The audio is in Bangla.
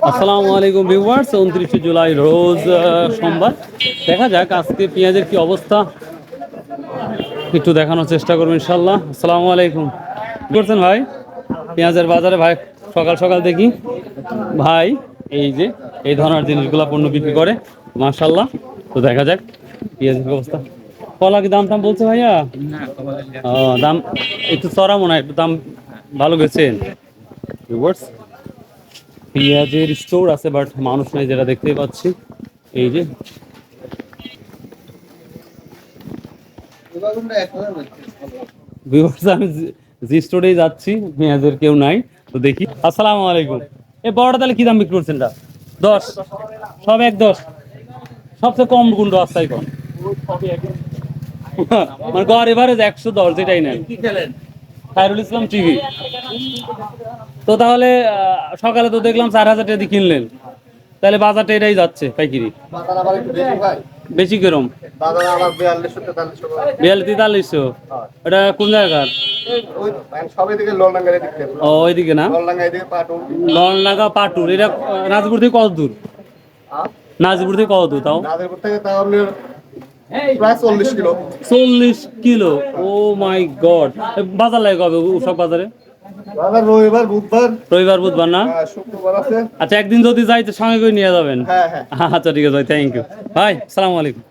আসসালামু আলাইকুম ভিউয়ার্স, 29 জুলাই রোজ সোমবার। দেখা যাক আজকে পেঁয়াজের কি অবস্থা, একটু দেখানোর চেষ্টা করবো ইনশাল্লাহ। আসসালামু আলাইকুম। কি করছেন ভাই? পেঁয়াজের বাজারে ভাই সকাল সকাল দেখি ভাই এই যে এই ধরনের জিনিসগুলো পণ্য বিক্রি করে, মাশাল্লাহ। তো দেখা যাক পেঁয়াজের অবস্থা। কলা কি দাম টাম বলছে ভাইয়া? ও দাম একটু চড়া মনে হয়, একটু দাম ভালো গেছেন ভিউয়ার্স। পেঁয়াজের স্টোর আছে বাট মানুষ নাই, যেটা দেখতেই পাচ্ছি। এই যে ভিউয়ার্স, আমি জি স্টোরেই যাচ্ছি, পেঁয়াজের কেউ নাই। তো দেখি। আসসালামু আলাইকুম। এই বড়টা তাহলে কি দাম বিক্রি করছেন? 10, সব 1-10। সবচেয়ে কম কোনটা আস্তাই কম? মানে গড় এভারেজ 110, যেটাই নেন। খায়রুল ইসলাম টিভি। তো তাহলে সকালে তো দেখলাম 4,000 টাকা দিয়ে কিনলেন, তাহলে বাজারটা এটাই যাচ্ছে পাইকিরি। বেশি কিরম? 42-43। এটা কোন জায়গার? ও ওইদিকে না, ললডাঙ্গা পাটুর। এটা নাজিপুর থেকে কত দূর? নাজিপুর থেকে কত দূর তাও? প্রায় 40 কিলো। 40 কিলো? ও মাই গড। বাজার লাগে কবে সব বাজারে? রবিবার বুধবার। রবিবার বুধবার না? শুক্রবার আছে। আচ্ছা, একদিন যদি যাই তো সঙ্গে করে নিয়ে যাবেন। হ্যাঁ হ্যাঁ। আচ্ছা ঠিক আছে ভাই, থ্যাংক ইউ ভাই, সালাম আলাইকুম।